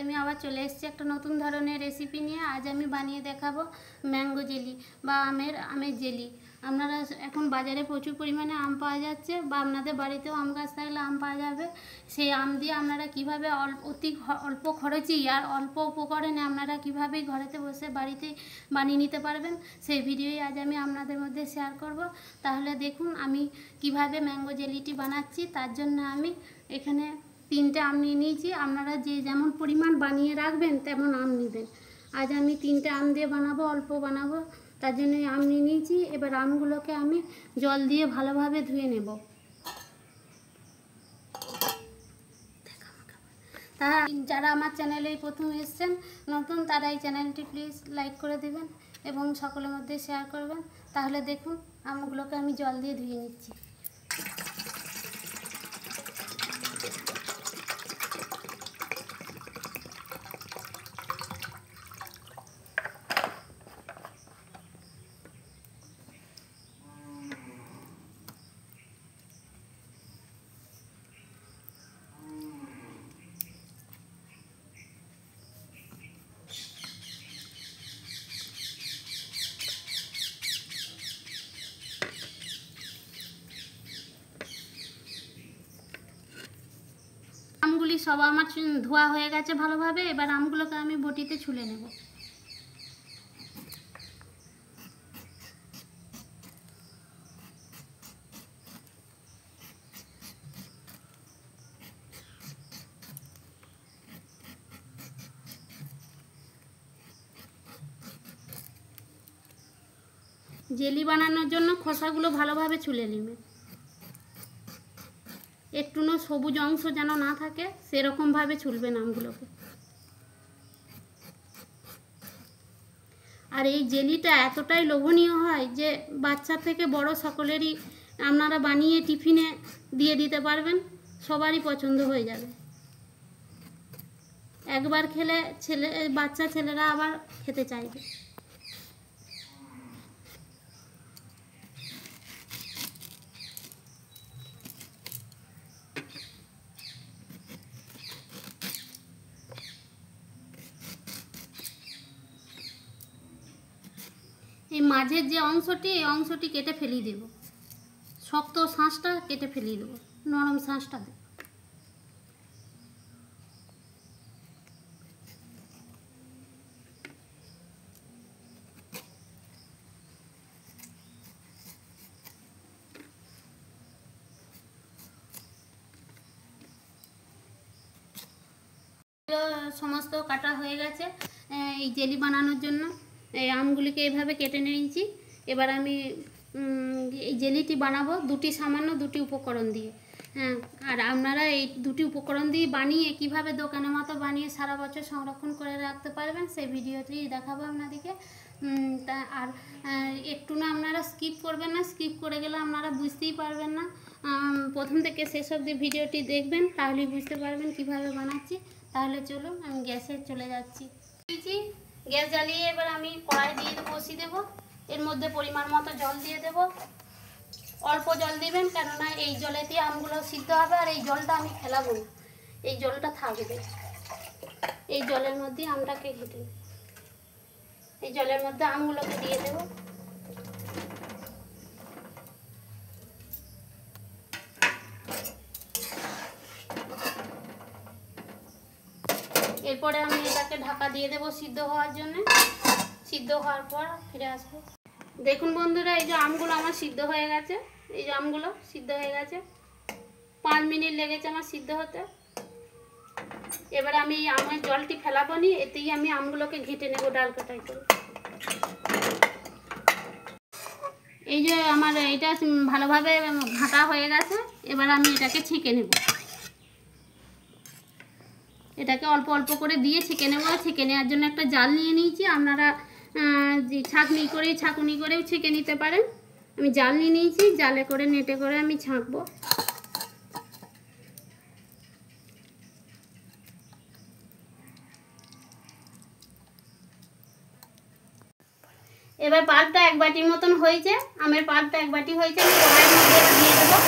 আমি আবার চলে এসেছি একটা নতুন ধরনের রেসিপি নিয়ে। আজ আমি বানিয়ে দেখাবো ম্যাঙ্গো জেলি বা আমের জেলি। আপনারা এখন বাজারে প্রচুর পরিমাণে আম পাওয়া যাচ্ছে, বা আপনাদের বাড়িতেও আম গাছ থাকলে আম পাওয়া যাবে। সেই আম দিয়ে আপনারা কীভাবে অতি অল্প খরচেই আর অল্প উপকরণে আপনারা কীভাবে ঘরেতে বসে বাড়িতে বানিয়ে নিতে পারবেন, সেই ভিডিওই আজ আমি আপনাদের মধ্যে শেয়ার করব। তাহলে দেখুন আমি কিভাবে ম্যাঙ্গো জেলিটি বানাচ্ছি। তার জন্য আমি এখানে 3টে আম নিয়ে নিয়েছি। আপনারা যে যেমন পরিমাণ বানিয়ে রাখবেন তেমন আম নেবেন। আজ আমি 3টে আম দিয়ে বানাবো, অল্প বানাবো, তার জন্য আম নিয়ে নিয়েছি। এবার আমগুলোকে আমি জল দিয়ে ভালোভাবে ধুয়ে নেব। তা যারা আমার চ্যানেলে প্রথম এসেছেন নতুন, তারা এই চ্যানেলটি প্লিজ লাইক করে দেবেন এবং সকলের মধ্যে শেয়ার করবেন। তাহলে দেখুন আমগুলোকে আমি জল দিয়ে ধুয়ে নিচ্ছি। আমগুলি সব আমার ধোয়া হয়ে গেছে ভালোভাবে। এবার আমগুলোকে আমি বটিতে ছুলে নেব। জেলি বানানোর জন্য খোসাগুলো ভালোভাবে ছুলে নেবে। একটুও সবুজ অংশ যেন না থাকে সেরকমভাবে ছুলবেন আমগুলোকে। আর এই জেলিটা এতটাই লোভনীয় হয় যে বাচ্চা থেকে বড় সকলেরই আপনারা বানিয়ে টিফিনে দিয়ে দিতে পারবেন, সবারই পছন্দ হয়ে যাবে। একবার খেলে বাচ্চা ছেলেরা আবার খেতে চাইবে। এই মাঝের যে অংশটি, এই অংশটি কেটে ফেলিয়ে দেব। শক্ত শাঁসটা কেটে ফেলিয়ে দেবো, নরম শাঁসটা দেব। সমস্ত কাটা হয়ে গেছে এই জেলি বানানোর জন্য। এই আমগুলিকে এইভাবে কেটে নিয়েছি। এবার আমি এই জেলিটি বানাবো সামান্য দুটি উপকরণ দিয়ে। আর আপনারা এই দুটি উপকরণ দিয়ে বানিয়ে কিভাবে দোকানের মতো বানিয়ে সারা বছর সংরক্ষণ করে রাখতে পারবেন, সেই ভিডিওটি দেখাবো আপনাদেরকে। আর একটু না আপনারা স্কিপ করবেন না, স্কিপ করে গেলে আপনারা বুঝতেই পারবেন না। প্রথম থেকে শেষ অবধি ভিডিওটি দেখবেন, তাহলেই বুঝতে পারবেন কিভাবে বানাচ্ছি। তাহলে চলুন আমি গ্যাসে চলে যাচ্ছি। গ্যাস জ্বালিয়ে এবার আমি কড়াই দিয়ে বসিয়ে দেবো। এর মধ্যে পরিমাণ মতো জল দিয়ে দেব। অল্প জল দিবেন, কেননা এই জলেতে আমগুলো সিদ্ধ হবে। আর এই জলটা আমি ফেলাবো না, এই জলটা থাকবে। এই জলের মধ্যে আমটাকে ঘেটে এই জলের মধ্যে আমগুলোকে দিয়ে দেব। এরপরে আমি এটাকে ঢাকা দিয়ে দেবো সিদ্ধ হওয়ার জন্য। সিদ্ধ হওয়ার পর ফিরে আসবো। দেখুন বন্ধুরা, এই যে আমগুলো আমার সিদ্ধ হয়ে গেছে। এই যে আমগুলো সিদ্ধ হয়ে গেছে, 5 মিনিট লেগেছে আমার সিদ্ধ হতে। এবার আমি এই আমের জলটি ফেলাবো নি, এতেই আমি আমগুলোকে ঘেঁটে নেবো ডাল কাটাই করে। এই যে আমার এটা ভালোভাবে ঘাঁটা হয়ে গেছে। এবার আমি এটাকে ছেঁকে নেব। এটাকে অল্প অল্প করে দিয়ে ছেঁকে নেব। ছেঁকে নেওয়ার জন্য একটা জাল নিয়ে নিয়েছি। আপনারা ছাঁকুনি করেও ছেঁকে নিতে পারেন। আমি জাল নিয়ে নিয়েছি, জালে করে নেটে করে আমি ছাঁকবো। এবার পাল্পটা 1 বাটির মতন হয়েছে। আমের পাল্পটা 1 বাটি হয়েছে। আমি কড়াইয়ের মধ্যে দিয়ে দেবো।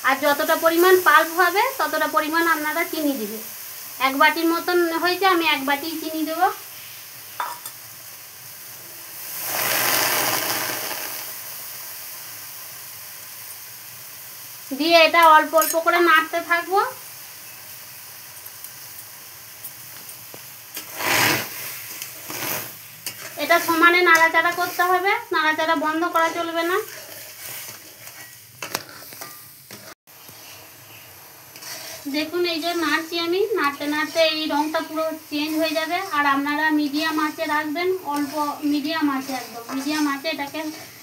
আর যতটা পরিমাণ পাল্প হবে ততটা পরিমাণ আপনারা চিনি দিবেন। 1 বাটির মতন হয়েছে, আমি 1 বাটি চিনি দেবো। দিয়ে এটা অল্প অল্প করে নাড়তে থাকবো। এটা সমানে নাড়াচাড়া করতে হবে, নাড়াচাড়া বন্ধ করা চলবে না। দেখুন এই যে নাড়ছি আমি, নাড়তে নাড়তে এই রঙটা পুরো চেঞ্জ হয়ে যাবে। আর আপনারা মিডিয়াম আঁচে রাখবেন, অল্প মিডিয়াম আঁচে, একদম মিডিয়াম আঁচে এটাকে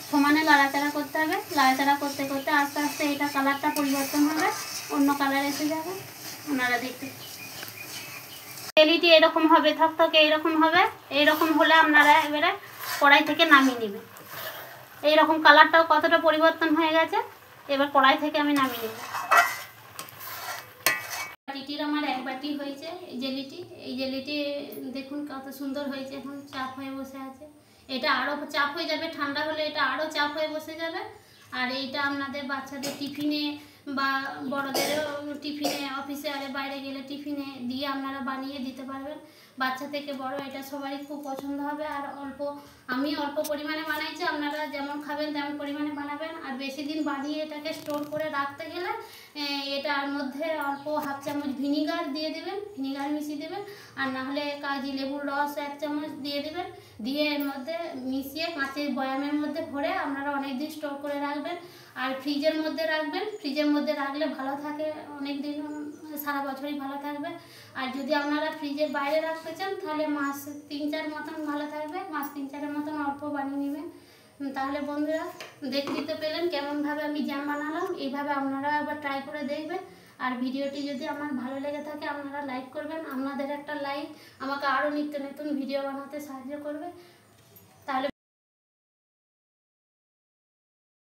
সমানে নাড়াচাড়া করতে হবে। নাড়াচাড়া করতে করতে আস্তে আস্তে এটা কালারটা পরিবর্তন হবে, অন্য কালার এসে যাবে। আপনারা দেখতে জেলিটি এরকম হবে, থকথকে এইরকম হবে। এইরকম হলে আপনারা এবারে কড়াই থেকে নামিয়ে নেবেন। এইরকম কালারটাও কতটা পরিবর্তন হয়ে গেছে, এবার কড়াই থেকে আমি নামিয়ে নেব। বাটিটির আমার 1 বাটি হয়েছে এই জেলিটি। এই জেলিটি দেখুন কত সুন্দর হয়েছে, এখন চাপ হয়ে বসে আছে। এটা আরও চাপ হয়ে যাবে, ঠান্ডা হলে এটা আরও চাপ হয়ে বসে যাবে। আর এইটা আপনাদের বাচ্চাদের টিফিনে বা বড়দেরও টিফিনে, অফিসে আরে বাইরে গেলে টিফিনে দিয়ে আপনারা বানিয়ে দিতে পারবেন। বাচ্চা থেকে বড় এটা সবারই খুব পছন্দ হবে। আর আমি অল্প পরিমাণে বানাইছি, আপনারা যেমন খাবেন তেমন পরিমাণে বানাবেন। আর বেশি দিন বানিয়ে এটাকে স্টোর করে রাখতে গেলে এটার মধ্যে অল্প 1/2 চামচ ভিনিগার দিয়ে দেবেন, ভিনিগার মিশিয়ে দেবেন। আর নাহলে কাগজি লেবুর রস 1 চামচ দিয়ে দেবেন, দিয়ে এর মধ্যে মিশিয়ে কাঁচের বয়ামের মধ্যে ভরে আপনারা অনেক দিন স্টোর করে রাখবেন। আর ফ্রিজের মধ্যে রাখবেন, ফ্রিজের মধ্যে রাখলে ভালো থাকে, অনেক দিন, সারা বছরই ভালো থাকবে। আর যদি আপনারা ফ্রিজের বাইরে রাখতে চান তাহলে মাস 3-4 মতন ভালো থাকবে, মাস 3-4-এর মতন অল্প বানিয়ে নেবেন। তাহলে বন্ধুরা দেখতে তো পেলেন কেমনভাবে আমি জ্যাম বানালাম। এইভাবে আপনারা আবার ট্রাই করে দেখবেন। আর ভিডিওটি যদি আমার ভালো লেগে থাকে আপনারা লাইক করবেন। আপনাদের একটা লাইক আমাকে আরও নিত্য নতুন ভিডিও বানাতে সাহায্য করবে।